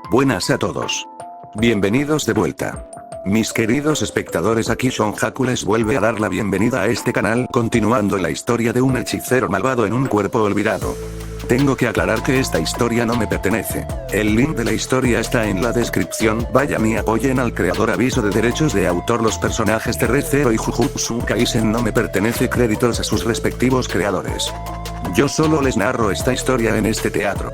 Buenas a todos. Bienvenidos de vuelta. Mis queridos espectadores, aquí Shonjaku les vuelve a dar la bienvenida a este canal, continuando la historia de un hechicero malvado en un cuerpo olvidado. Tengo que aclarar que esta historia no me pertenece. El link de la historia está en la descripción, vayan y apoyen al creador. Aviso de derechos de autor: los personajes de Red Zero y Jujutsu Kaisen no me pertenece, créditos a sus respectivos creadores. Yo solo les narro esta historia en este teatro.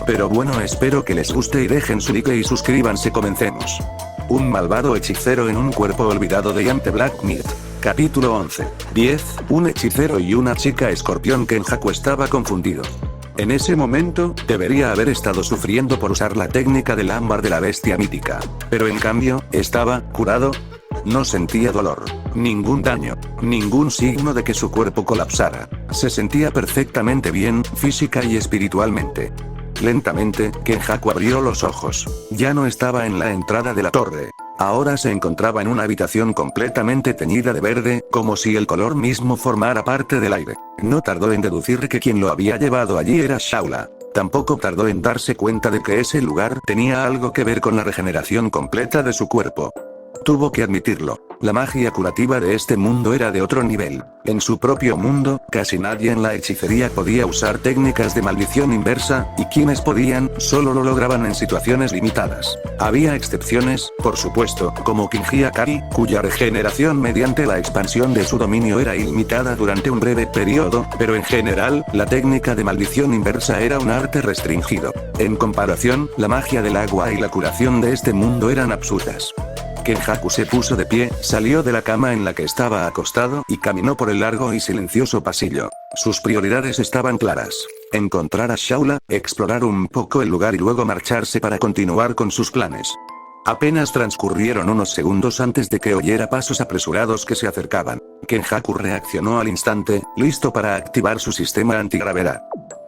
Pero bueno, espero que les guste y dejen su like y suscríbanse. Comencemos. Un malvado hechicero en un cuerpo olvidado de Yante Black Myth. Capítulo 11. 10. Un hechicero y una chica escorpión. Kenjaku estaba confundido. En ese momento, debería haber estado sufriendo por usar la técnica del ámbar de la bestia mítica. Pero en cambio, estaba curado. No sentía dolor, ningún daño, ningún signo de que su cuerpo colapsara. Se sentía perfectamente bien, física y espiritualmente. Lentamente, Kenjaku abrió los ojos. Ya no estaba en la entrada de la torre. Ahora se encontraba en una habitación completamente teñida de verde, como si el color mismo formara parte del aire. No tardó en deducir que quien lo había llevado allí era Shaula. Tampoco tardó en darse cuenta de que ese lugar tenía algo que ver con la regeneración completa de su cuerpo. Tuvo que admitirlo. La magia curativa de este mundo era de otro nivel. En su propio mundo, casi nadie en la hechicería podía usar técnicas de maldición inversa, y quienes podían, solo lo lograban en situaciones limitadas. Había excepciones, por supuesto, como Kinji Akari, cuya regeneración mediante la expansión de su dominio era ilimitada durante un breve periodo, pero en general, la técnica de maldición inversa era un arte restringido. En comparación, la magia del agua y la curación de este mundo eran absurdas. Kenjaku se puso de pie, salió de la cama en la que estaba acostado y caminó por el largo y silencioso pasillo. Sus prioridades estaban claras: encontrar a Shaula, explorar un poco el lugar y luego marcharse para continuar con sus planes. Apenas transcurrieron unos segundos antes de que oyera pasos apresurados que se acercaban. Kenjaku reaccionó al instante, listo para activar su sistema antigravedad.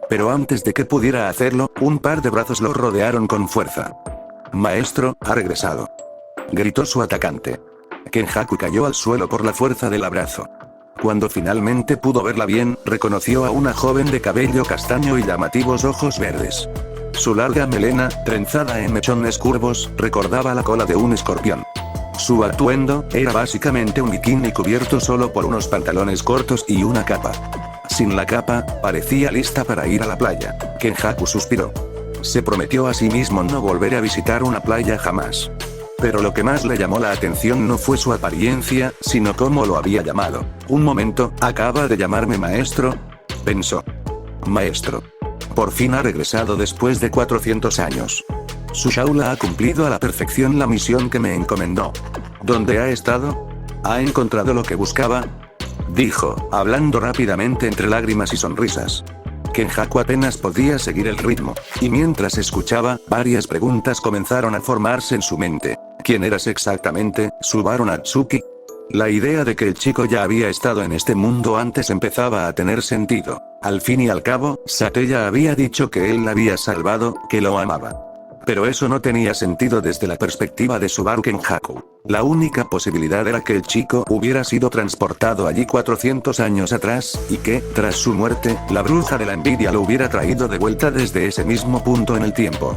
Pero antes de que pudiera hacerlo, un par de brazos lo rodearon con fuerza. «Maestro, ha regresado», gritó su atacante. Kenjaku cayó al suelo por la fuerza del abrazo. Cuando finalmente pudo verla bien, reconoció a una joven de cabello castaño y llamativos ojos verdes. Su larga melena, trenzada en mechones curvos, recordaba la cola de un escorpión. Su atuendo era básicamente un bikini cubierto solo por unos pantalones cortos y una capa. Sin la capa, parecía lista para ir a la playa. Kenjaku suspiró. Se prometió a sí mismo no volver a visitar una playa jamás. Pero lo que más le llamó la atención no fue su apariencia, sino cómo lo había llamado. Un momento, ¿acaba de llamarme maestro?, pensó. Maestro. Por fin ha regresado después de 400 años. Su Shaula ha cumplido a la perfección la misión que me encomendó. ¿Dónde ha estado? ¿Ha encontrado lo que buscaba?, dijo, hablando rápidamente entre lágrimas y sonrisas. Kenjaku apenas podía seguir el ritmo, y mientras escuchaba, varias preguntas comenzaron a formarse en su mente. ¿Quién eras exactamente, Subaru Natsuki? La idea de que el chico ya había estado en este mundo antes empezaba a tener sentido. Al fin y al cabo, Sateya había dicho que él la había salvado, que lo amaba. Pero eso no tenía sentido desde la perspectiva de Subaru Kenjaku. La única posibilidad era que el chico hubiera sido transportado allí 400 años atrás, y que, tras su muerte, la bruja de la envidia lo hubiera traído de vuelta desde ese mismo punto en el tiempo.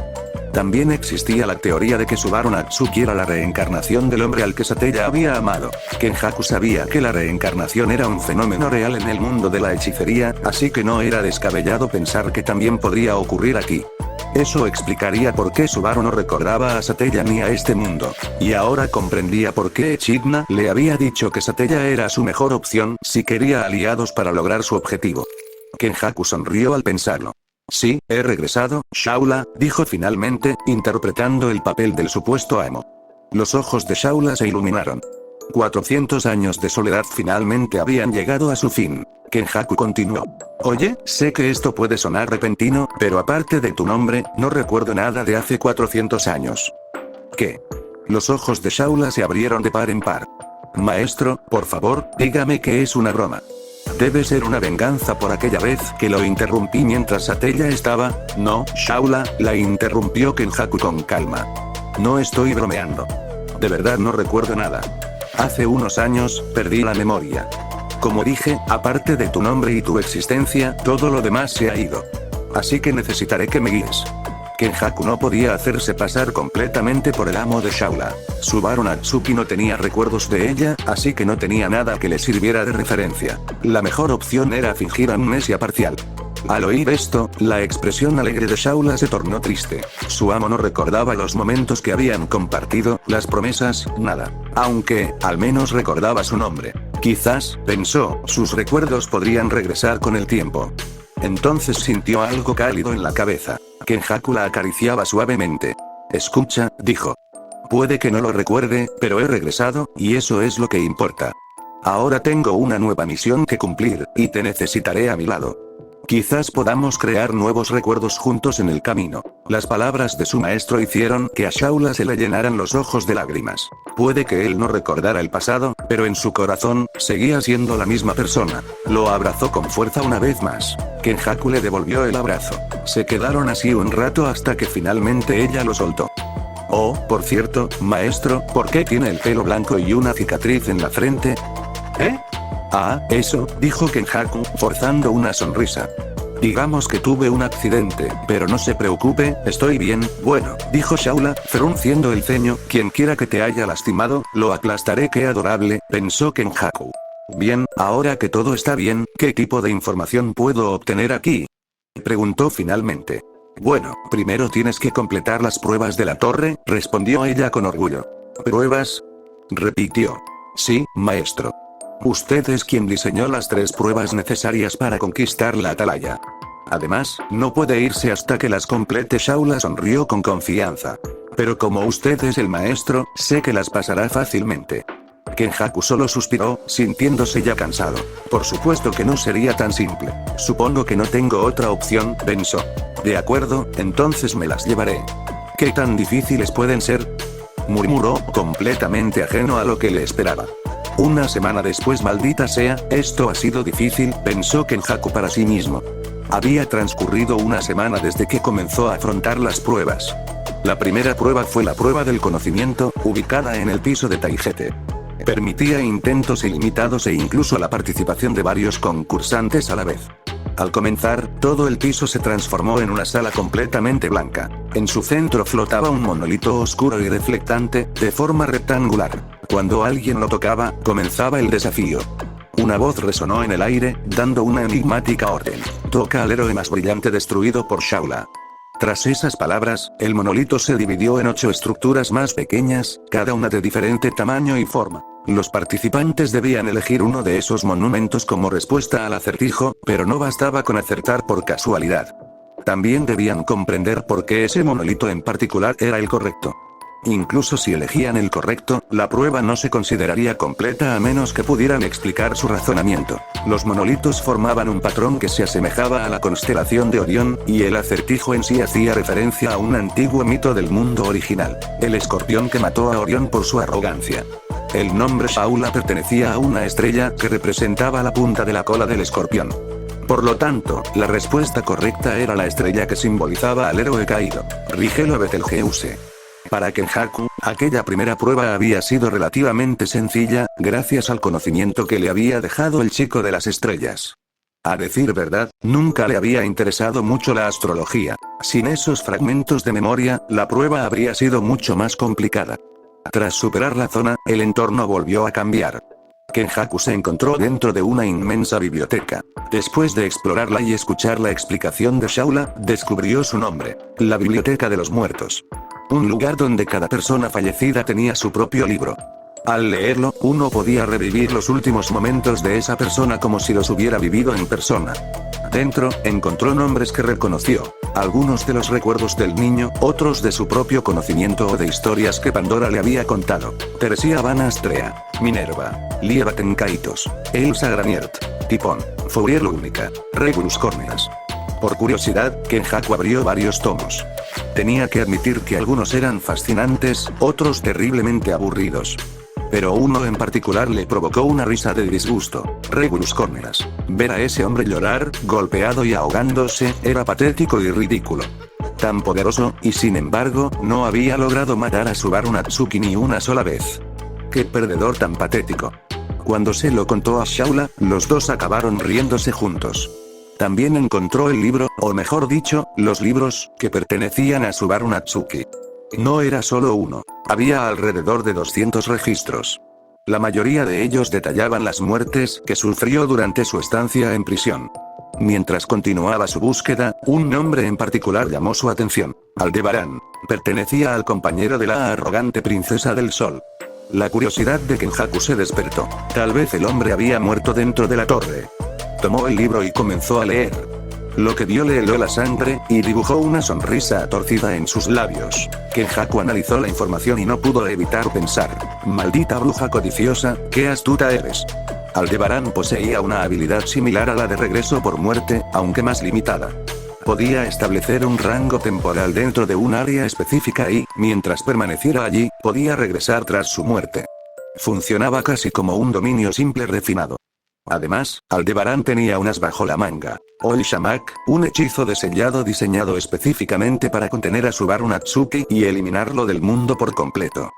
También existía la teoría de que Subaru Natsuki era la reencarnación del hombre al que Sateya había amado. Kenjaku sabía que la reencarnación era un fenómeno real en el mundo de la hechicería, así que no era descabellado pensar que también podría ocurrir aquí. Eso explicaría por qué Subaru no recordaba a Sateya ni a este mundo. Y ahora comprendía por qué Echidna le había dicho que Sateya era su mejor opción si quería aliados para lograr su objetivo. Kenjaku sonrió al pensarlo. Sí, he regresado, Shaula, dijo finalmente, interpretando el papel del supuesto amo. Los ojos de Shaula se iluminaron. 400 años de soledad finalmente habían llegado a su fin. Kenjaku continuó. Oye, sé que esto puede sonar repentino, pero aparte de tu nombre, no recuerdo nada de hace 400 años. ¿Qué? Los ojos de Shaula se abrieron de par en par. Maestro, por favor, dígame que es una broma. Debe ser una venganza por aquella vez que lo interrumpí mientras Sateya estaba... No, Shaula, la interrumpió Kenjaku con calma. No estoy bromeando. De verdad no recuerdo nada. Hace unos años, perdí la memoria. Como dije, aparte de tu nombre y tu existencia, todo lo demás se ha ido. Así que necesitaré que me guíes. Kenjaku no podía hacerse pasar completamente por el amo de Shaula. Subaru Natsuki no tenía recuerdos de ella, así que no tenía nada que le sirviera de referencia. La mejor opción era fingir amnesia parcial. Al oír esto, la expresión alegre de Shaula se tornó triste. Su amo no recordaba los momentos que habían compartido, las promesas, nada. Aunque, al menos recordaba su nombre. Quizás, pensó, sus recuerdos podrían regresar con el tiempo. Entonces sintió algo cálido en la cabeza. Kenjaku la acariciaba suavemente. Escucha, dijo. Puede que no lo recuerde, pero he regresado, y eso es lo que importa. Ahora tengo una nueva misión que cumplir, y te necesitaré a mi lado. Quizás podamos crear nuevos recuerdos juntos en el camino. Las palabras de su maestro hicieron que a Shaula se le llenaran los ojos de lágrimas. Puede que él no recordara el pasado, pero en su corazón, seguía siendo la misma persona. Lo abrazó con fuerza una vez más. Kenjaku le devolvió el abrazo. Se quedaron así un rato hasta que finalmente ella lo soltó. Oh, por cierto, maestro, ¿por qué tiene el pelo blanco y una cicatriz en la frente? ¿Eh? Ah, eso, dijo Kenjaku, forzando una sonrisa. Digamos que tuve un accidente, pero no se preocupe, estoy bien. Bueno, dijo Shaula, frunciendo el ceño, quien quiera que te haya lastimado, lo aplastaré. Qué adorable, pensó Kenjaku. Bien, ahora que todo está bien, ¿qué tipo de información puedo obtener aquí? Preguntó finalmente. Bueno, primero tienes que completar las pruebas de la torre, respondió ella con orgullo. ¿Pruebas? Repitió. Sí, maestro. Usted es quien diseñó las 3 pruebas necesarias para conquistar la atalaya. Además, no puede irse hasta que las complete. Shaula sonrió con confianza. Pero como usted es el maestro, sé que las pasará fácilmente. Kenjaku solo suspiró, sintiéndose ya cansado. Por supuesto que no sería tan simple. Supongo que no tengo otra opción, pensó. De acuerdo, entonces me las llevaré. ¿Qué tan difíciles pueden ser? Murmuró, completamente ajeno a lo que le esperaba. Una semana después, maldita sea, esto ha sido difícil, pensó Kenjaku para sí mismo. Había transcurrido una semana desde que comenzó a afrontar las pruebas. La primera prueba fue la prueba del conocimiento, ubicada en el piso de Taijete. Permitía intentos ilimitados e incluso la participación de varios concursantes a la vez. Al comenzar, todo el piso se transformó en una sala completamente blanca. En su centro flotaba un monolito oscuro y reflectante, de forma rectangular. Cuando alguien lo tocaba, comenzaba el desafío. Una voz resonó en el aire, dando una enigmática orden. Toca al héroe más brillante destruido por Shaula. Tras esas palabras, el monolito se dividió en 8 estructuras más pequeñas, cada una de diferente tamaño y forma. Los participantes debían elegir uno de esos monumentos como respuesta al acertijo, pero no bastaba con acertar por casualidad. También debían comprender por qué ese monolito en particular era el correcto. Incluso si elegían el correcto, la prueba no se consideraría completa a menos que pudieran explicar su razonamiento. Los monolitos formaban un patrón que se asemejaba a la constelación de Orión, y el acertijo en sí hacía referencia a un antiguo mito del mundo original, el escorpión que mató a Orión por su arrogancia. El nombre Shaula pertenecía a una estrella que representaba la punta de la cola del escorpión. Por lo tanto, la respuesta correcta era la estrella que simbolizaba al héroe caído, Rigelo Betelgeuse. Para Kenjaku, aquella primera prueba había sido relativamente sencilla, gracias al conocimiento que le había dejado el chico de las estrellas. A decir verdad, nunca le había interesado mucho la astrología. Sin esos fragmentos de memoria, la prueba habría sido mucho más complicada. Tras superar la zona, el entorno volvió a cambiar. Kenjaku se encontró dentro de una inmensa biblioteca. Después de explorarla y escuchar la explicación de Shaula, descubrió su nombre: la Biblioteca de los Muertos. Un lugar donde cada persona fallecida tenía su propio libro. Al leerlo, uno podía revivir los últimos momentos de esa persona como si los hubiera vivido en persona. Dentro, encontró nombres que reconoció. Algunos de los recuerdos del niño, otros de su propio conocimiento o de historias que Pandora le había contado. Teresia Van Astrea, Minerva, Lieva Tenkaitos, Elsa Graniert, Tipón, Fourier Lúnica, Regulus Corneas. Por curiosidad, Kenjaku abrió varios tomos. Tenía que admitir que algunos eran fascinantes, otros terriblemente aburridos. Pero uno en particular le provocó una risa de disgusto: Regulus Corneas. Ver a ese hombre llorar, golpeado y ahogándose, era patético y ridículo. Tan poderoso, y sin embargo, no había logrado matar a Subaru Natsuki ni una sola vez. ¡Qué perdedor tan patético! Cuando se lo contó a Shaula, los dos acabaron riéndose juntos. También encontró el libro, o mejor dicho, los libros, que pertenecían a Subaru Natsuki. No era solo uno. Había alrededor de 200 registros. La mayoría de ellos detallaban las muertes que sufrió durante su estancia en prisión. Mientras continuaba su búsqueda, un nombre en particular llamó su atención. Aldebarán. Pertenecía al compañero de la arrogante princesa del sol. La curiosidad de Kenjaku se despertó. Tal vez el hombre había muerto dentro de la torre. Tomó el libro y comenzó a leer. Lo que vio le heló la sangre, y dibujó una sonrisa torcida en sus labios. Kenjaku analizó la información y no pudo evitar pensar: maldita bruja codiciosa, qué astuta eres. Aldebarán poseía una habilidad similar a la de regreso por muerte, aunque más limitada. Podía establecer un rango temporal dentro de un área específica y, mientras permaneciera allí, podía regresar tras su muerte. Funcionaba casi como un dominio simple refinado. Además, Aldebarán tenía un as bajo la manga. Ol Shamak, un hechizo de sellado diseñado específicamente para contener a Subaru Natsuki y eliminarlo del mundo por completo.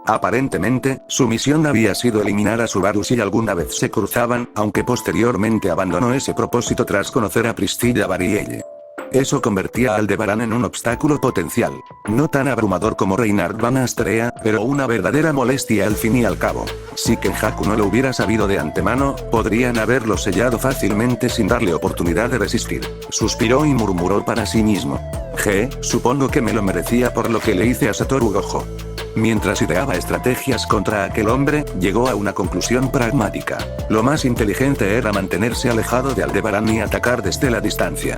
Aparentemente, su misión había sido eliminar a Subaru si alguna vez se cruzaban, aunque posteriormente abandonó ese propósito tras conocer a Priscilla Varielle. Eso convertía a Aldebarán en un obstáculo potencial. No tan abrumador como Reinhard Van Astrea, pero una verdadera molestia al fin y al cabo. Si Kenjaku no lo hubiera sabido de antemano, podrían haberlo sellado fácilmente sin darle oportunidad de resistir. Suspiró y murmuró para sí mismo: supongo que me lo merecía por lo que le hice a Satoru Gojo. Mientras ideaba estrategias contra aquel hombre, llegó a una conclusión pragmática. Lo más inteligente era mantenerse alejado de Aldebarán y atacar desde la distancia.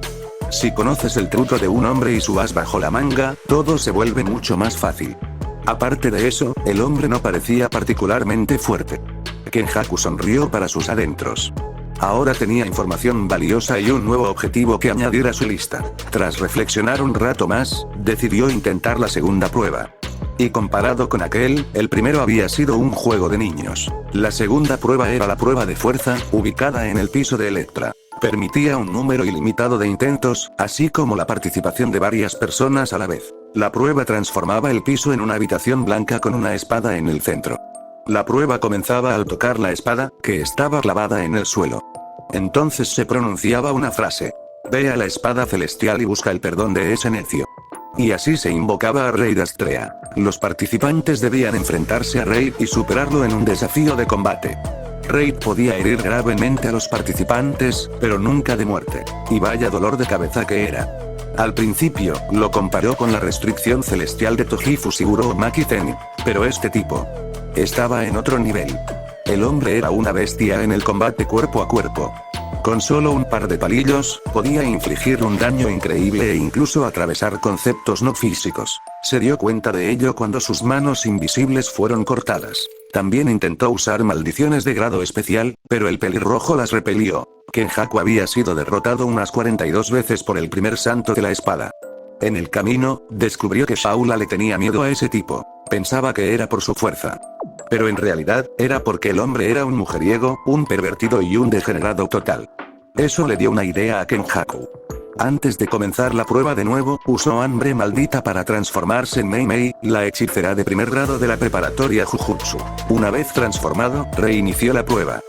Si conoces el truco de un hombre y su as bajo la manga, todo se vuelve mucho más fácil. Aparte de eso, el hombre no parecía particularmente fuerte. Kenjaku sonrió para sus adentros. Ahora tenía información valiosa y un nuevo objetivo que añadir a su lista. Tras reflexionar un rato más, decidió intentar la segunda prueba. Y comparado con aquel, el primero había sido un juego de niños. La segunda prueba era la prueba de fuerza, ubicada en el piso de Electra. Permitía un número ilimitado de intentos, así como la participación de varias personas a la vez. La prueba transformaba el piso en una habitación blanca con una espada en el centro. La prueba comenzaba al tocar la espada, que estaba clavada en el suelo. Entonces se pronunciaba una frase: ve a la espada celestial y busca el perdón de ese necio. Y así se invocaba a Raid Astrea. Los participantes debían enfrentarse a Raid y superarlo en un desafío de combate. Raid podía herir gravemente a los participantes, pero nunca de muerte. Y vaya dolor de cabeza que era. Al principio, lo comparó con la restricción celestial de Toji Fushiguro Maki Zen. Pero este tipo estaba en otro nivel. El hombre era una bestia en el combate cuerpo a cuerpo. Con solo un par de palillos, podía infligir un daño increíble e incluso atravesar conceptos no físicos. Se dio cuenta de ello cuando sus manos invisibles fueron cortadas. También intentó usar maldiciones de grado especial, pero el pelirrojo las repelió. Kenjaku había sido derrotado unas 42 veces por el primer santo de la espada. En el camino, descubrió que Shaula le tenía miedo a ese tipo. Pensaba que era por su fuerza. Pero en realidad, era porque el hombre era un mujeriego, un pervertido y un degenerado total. Eso le dio una idea a Kenjaku. Antes de comenzar la prueba de nuevo, usó hambre maldita para transformarse en Mei Mei, la hechicera de primer grado de la preparatoria Jujutsu. Una vez transformado, reinició la prueba.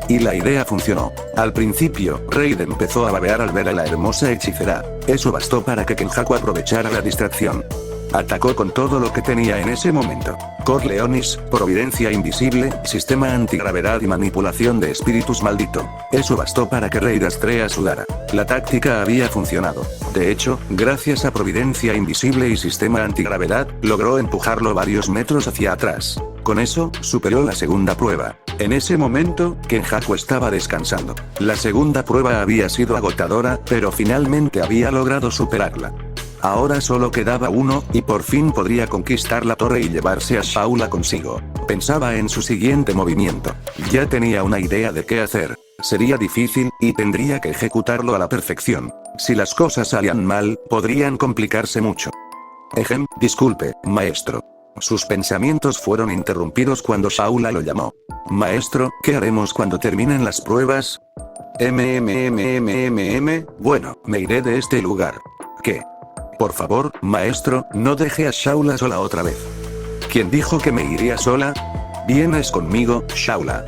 Y la idea funcionó. Al principio, Raid empezó a babear al ver a la hermosa hechicera. Eso bastó para que Kenjaku aprovechara la distracción. Atacó con todo lo que tenía en ese momento. Corleonis, providencia invisible, sistema antigravedad y manipulación de espíritus maldito. Eso bastó para que Raid Astrea sudara. La táctica había funcionado. De hecho, gracias a providencia invisible y sistema antigravedad, logró empujarlo varios metros hacia atrás. Con eso, superó la segunda prueba. En ese momento, Kenjaku estaba descansando. La segunda prueba había sido agotadora, pero finalmente había logrado superarla. Ahora solo quedaba uno, y por fin podría conquistar la torre y llevarse a Shaula consigo. Pensaba en su siguiente movimiento. Ya tenía una idea de qué hacer. Sería difícil, y tendría que ejecutarlo a la perfección. Si las cosas salían mal, podrían complicarse mucho. Disculpe, maestro. Sus pensamientos fueron interrumpidos cuando Shaula lo llamó. Maestro, ¿qué haremos cuando terminen las pruebas? Bueno, me iré de este lugar. ¿Qué? Por favor, maestro, no deje a Shaula sola otra vez. ¿Quién dijo que me iría sola? Vienes conmigo, Shaula.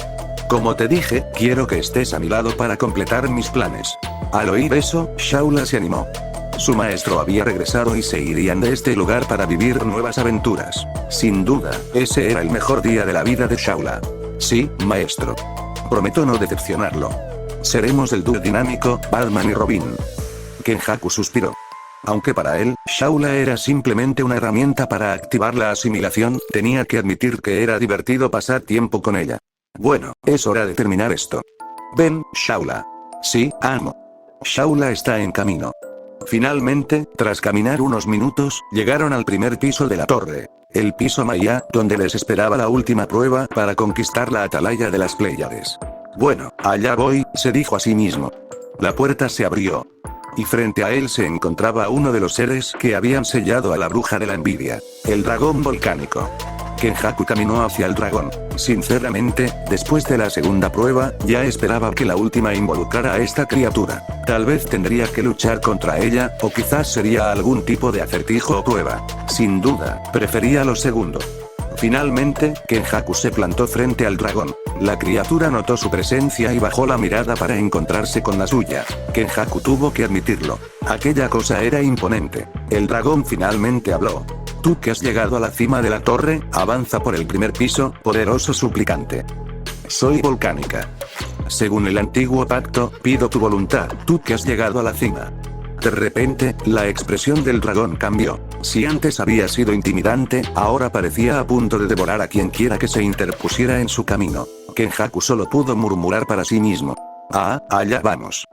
Como te dije, quiero que estés a mi lado para completar mis planes. Al oír eso, Shaula se animó. Su maestro había regresado y se irían de este lugar para vivir nuevas aventuras. Sin duda, ese era el mejor día de la vida de Shaula. Sí, maestro. Prometo no decepcionarlo. Seremos el dúo dinámico, Batman y Robin. Kenjaku suspiró. Aunque para él, Shaula era simplemente una herramienta para activar la asimilación, tenía que admitir que era divertido pasar tiempo con ella. Bueno, es hora de terminar esto. Ven, Shaula. Sí, amo. Shaula está en camino. Finalmente, tras caminar unos minutos, llegaron al primer piso de la torre. El piso Maya, donde les esperaba la última prueba para conquistar la atalaya de las Pléyades. Bueno, allá voy, se dijo a sí mismo. La puerta se abrió. Y frente a él se encontraba uno de los seres que habían sellado a la bruja de la envidia, el dragón volcánico. Kenjaku caminó hacia el dragón. Sinceramente, después de la segunda prueba, ya esperaba que la última involucrara a esta criatura. Tal vez tendría que luchar contra ella, o quizás sería algún tipo de acertijo o prueba. Sin duda, prefería lo segundo. Finalmente, Kenjaku se plantó frente al dragón. La criatura notó su presencia y bajó la mirada para encontrarse con la suya. Kenjaku tuvo que admitirlo. Aquella cosa era imponente. El dragón finalmente habló. Tú que has llegado a la cima de la torre, avanza por el primer piso, poderoso suplicante. Soy volcánica. Según el antiguo pacto, pido tu voluntad, tú que has llegado a la cima. De repente, la expresión del dragón cambió. Si antes había sido intimidante, ahora parecía a punto de devorar a quien quiera que se interpusiera en su camino. Kenjaku solo pudo murmurar para sí mismo. Ah, allá vamos.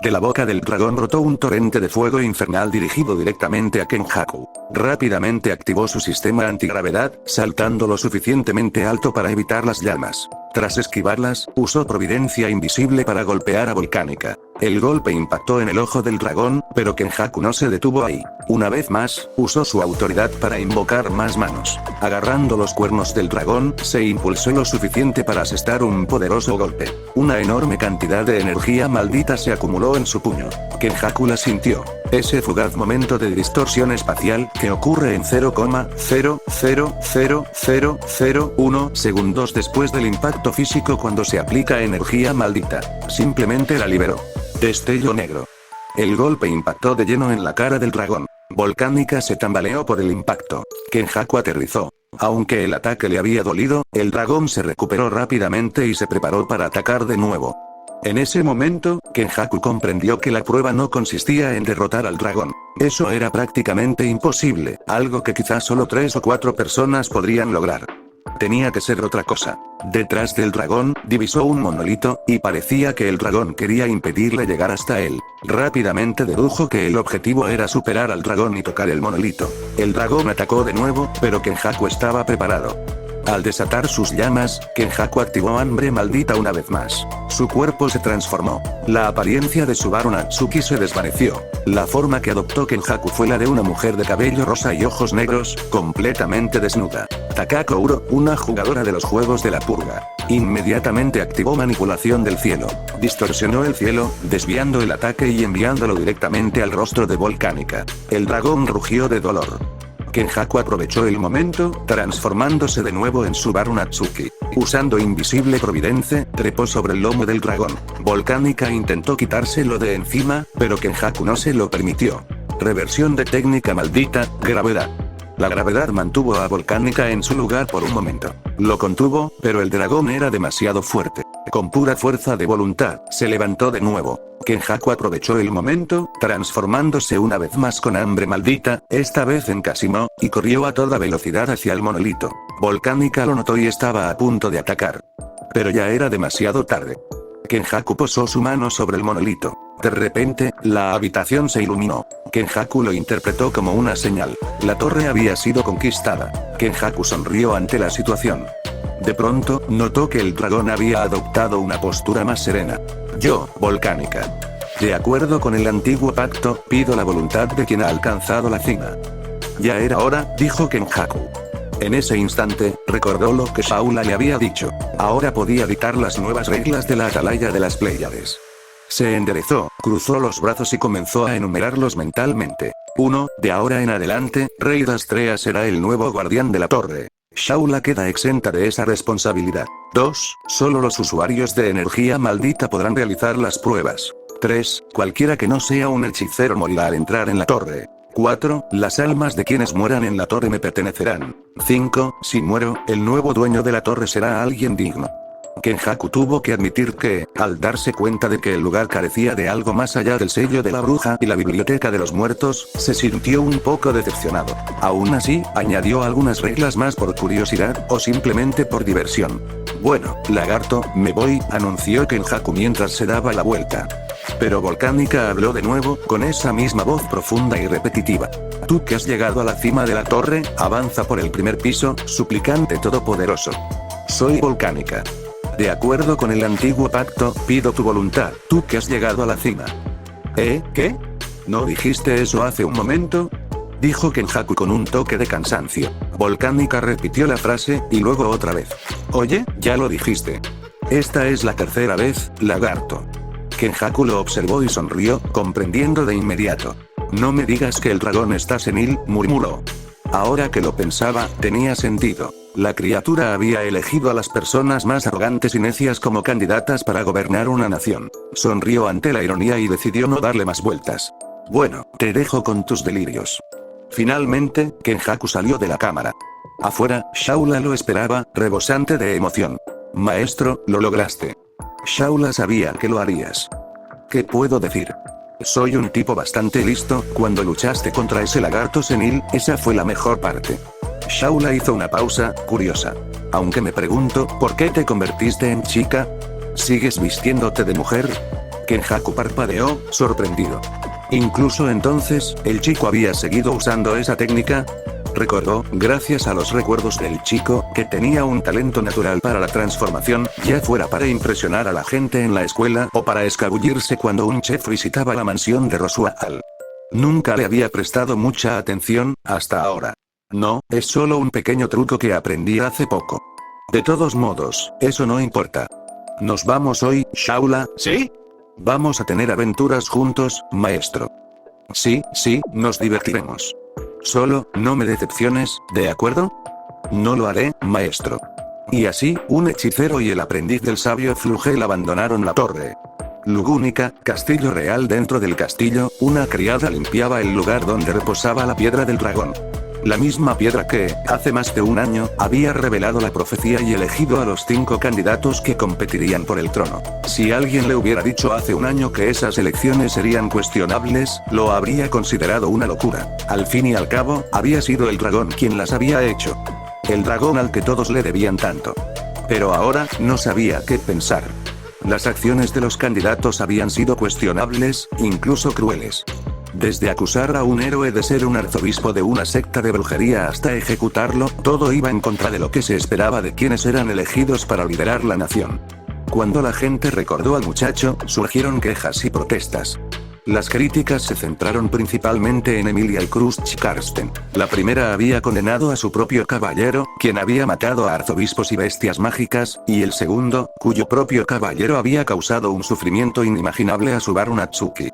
De la boca del dragón brotó un torrente de fuego infernal dirigido directamente a Kenjaku. Rápidamente activó su sistema antigravedad, saltando lo suficientemente alto para evitar las llamas. Tras esquivarlas, usó providencia invisible para golpear a Volcánica. El golpe impactó en el ojo del dragón, pero Kenjaku no se detuvo ahí. Una vez más, usó su autoridad para invocar más manos. Agarrando los cuernos del dragón, se impulsó lo suficiente para asestar un poderoso golpe. Una enorme cantidad de energía maldita se acumuló en su puño. Kenjaku la sintió. Ese fugaz momento de distorsión espacial que ocurre en 0,0000001 segundos después del impacto físico cuando se aplica energía maldita. Simplemente la liberó. Destello negro. El golpe impactó de lleno en la cara del dragón. Volcánica se tambaleó por el impacto. Kenjaku aterrizó. Aunque el ataque le había dolido, el dragón se recuperó rápidamente y se preparó para atacar de nuevo. En ese momento, Kenjaku comprendió que la prueba no consistía en derrotar al dragón. Eso era prácticamente imposible, algo que quizás solo 3 o 4 personas podrían lograr. Tenía que ser otra cosa. Detrás del dragón, divisó un monolito, y parecía que el dragón quería impedirle llegar hasta él. Rápidamente dedujo que el objetivo era superar al dragón y tocar el monolito. El dragón atacó de nuevo, pero Kenjaku estaba preparado. Al desatar sus llamas, Kenjaku activó hambre maldita una vez más. Su cuerpo se transformó. La apariencia de Subaru Natsuki se desvaneció. La forma que adoptó Kenjaku fue la de una mujer de cabello rosa y ojos negros, completamente desnuda. Takako Uro, una jugadora de los juegos de la purga. Inmediatamente activó manipulación del cielo. Distorsionó el cielo, desviando el ataque y enviándolo directamente al rostro de Volcánica. El dragón rugió de dolor. Kenjaku aprovechó el momento, transformándose de nuevo en Subaru Natsuki. Usando invisible providence, trepó sobre el lomo del dragón. Volcánica intentó quitárselo de encima, pero Kenjaku no se lo permitió. Reversión de técnica maldita, gravedad. La gravedad mantuvo a Volcánica en su lugar por un momento. Lo contuvo, pero el dragón era demasiado fuerte. Con pura fuerza de voluntad, se levantó de nuevo. Kenjaku aprovechó el momento, transformándose una vez más con hambre maldita, esta vez en Casimo, y corrió a toda velocidad hacia el monolito. Volcánica lo notó y estaba a punto de atacar. Pero ya era demasiado tarde. Kenjaku posó su mano sobre el monolito. De repente, la habitación se iluminó. Kenjaku lo interpretó como una señal. La torre había sido conquistada. Kenjaku sonrió ante la situación. De pronto, notó que el dragón había adoptado una postura más serena. Yo, Volcánica. De acuerdo con el antiguo pacto, pido la voluntad de quien ha alcanzado la cima. Ya era hora, dijo Kenjaku. En ese instante, recordó lo que Shaula le había dicho. Ahora podía dictar las nuevas reglas de la atalaya de las Pléyades. Se enderezó, cruzó los brazos y comenzó a enumerarlos mentalmente. 1. De ahora en adelante, Rey Dastrea será el nuevo guardián de la torre. Shaula queda exenta de esa responsabilidad. 2. Solo los usuarios de energía maldita podrán realizar las pruebas. 3. Cualquiera que no sea un hechicero morirá al entrar en la torre. 4. Las almas de quienes mueran en la torre me pertenecerán. 5. Si muero, el nuevo dueño de la torre será alguien digno. Kenjaku tuvo que admitir que, al darse cuenta de que el lugar carecía de algo más allá del sello de la bruja y la biblioteca de los muertos, se sintió un poco decepcionado. Aún así, añadió algunas reglas más por curiosidad, o simplemente por diversión. Bueno, lagarto, me voy, anunció Kenjaku mientras se daba la vuelta. Pero Volcánica habló de nuevo, con esa misma voz profunda y repetitiva. Tú que has llegado a la cima de la torre, avanza por el primer piso, suplicante todopoderoso. Soy Volcánica. De acuerdo con el antiguo pacto, pido tu voluntad, tú que has llegado a la cima. ¿Qué? ¿No dijiste eso hace un momento? Dijo Kenjaku con un toque de cansancio. Volcánica repitió la frase, y luego otra vez. Oye, ya lo dijiste. Esta es la tercera vez, lagarto. Kenjaku lo observó y sonrió, comprendiendo de inmediato. No me digas que el dragón está senil, murmuró. Ahora que lo pensaba, tenía sentido. La criatura había elegido a las personas más arrogantes y necias como candidatas para gobernar una nación. Sonrió ante la ironía y decidió no darle más vueltas. Bueno, te dejo con tus delirios. Finalmente, Kenjaku salió de la cámara. Afuera, Shaula lo esperaba, rebosante de emoción. Maestro, lo lograste. Shaula sabía que lo harías. ¿Qué puedo decir? Soy un tipo bastante listo, cuando luchaste contra ese lagarto senil, esa fue la mejor parte. Shaula hizo una pausa, curiosa. Aunque me pregunto, ¿por qué te convertiste en chica? ¿Sigues vistiéndote de mujer? Kenjaku parpadeó, sorprendido. Incluso entonces, ¿el chico había seguido usando esa técnica? Recordó, gracias a los recuerdos del chico, que tenía un talento natural para la transformación, ya fuera para impresionar a la gente en la escuela o para escabullirse cuando un chef visitaba la mansión de Rosual. Nunca le había prestado mucha atención, hasta ahora. No, es solo un pequeño truco que aprendí hace poco. De todos modos, eso no importa. ¿Nos vamos hoy, Shaula? ¿Sí? Vamos a tener aventuras juntos, maestro. Sí, nos divertiremos. Solo, no me decepciones, ¿de acuerdo? No lo haré, maestro. Y así, un hechicero y el aprendiz del sabio Flugel abandonaron la torre. Lugúnica, castillo real. Dentro del castillo, una criada limpiaba el lugar donde reposaba la piedra del dragón. La misma piedra que, hace más de un año, había revelado la profecía y elegido a los 5 candidatos que competirían por el trono. Si alguien le hubiera dicho hace un año que esas elecciones serían cuestionables, lo habría considerado una locura. Al fin y al cabo, había sido el dragón quien las había hecho. El dragón al que todos le debían tanto. Pero ahora, no sabía qué pensar. Las acciones de los candidatos habían sido cuestionables, incluso crueles. Desde acusar a un héroe de ser un arzobispo de una secta de brujería hasta ejecutarlo, todo iba en contra de lo que se esperaba de quienes eran elegidos para liderar la nación. Cuando la gente recordó al muchacho, surgieron quejas y protestas. Las críticas se centraron principalmente en Emilia y Kruszch Karsten. La primera había condenado a su propio caballero, quien había matado a arzobispos y bestias mágicas, y el segundo, cuyo propio caballero había causado un sufrimiento inimaginable a Subaru Natsuki.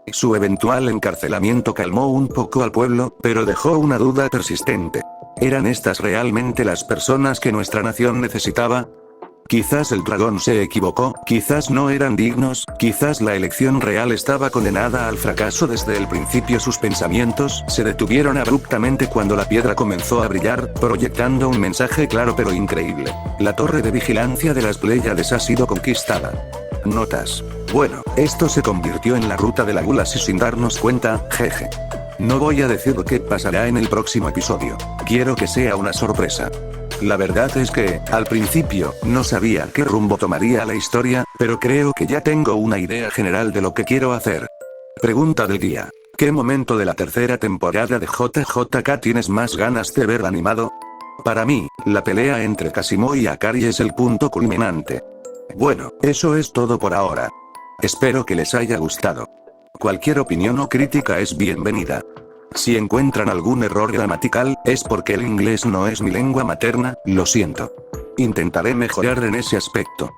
Su eventual encarcelamiento calmó un poco al pueblo, pero dejó una duda persistente. ¿Eran estas realmente las personas que nuestra nación necesitaba? Quizás el dragón se equivocó, quizás no eran dignos, quizás la elección real estaba condenada al fracaso desde el principio. Sus pensamientos se detuvieron abruptamente cuando la piedra comenzó a brillar, proyectando un mensaje claro pero increíble. La torre de vigilancia de las Pléyades ha sido conquistada. Notas. Bueno, esto se convirtió en la ruta de la gula sin darnos cuenta, jeje. No voy a decir qué pasará en el próximo episodio. Quiero que sea una sorpresa. La verdad es que, al principio, no sabía qué rumbo tomaría la historia, pero creo que ya tengo una idea general de lo que quiero hacer. Pregunta del día. ¿Qué momento de la tercera temporada de JJK tienes más ganas de ver animado? Para mí, la pelea entre Kasimo y Akari es el punto culminante. Bueno, eso es todo por ahora. Espero que les haya gustado. Cualquier opinión o crítica es bienvenida. Si encuentran algún error gramatical, es porque el inglés no es mi lengua materna, lo siento. Intentaré mejorar en ese aspecto.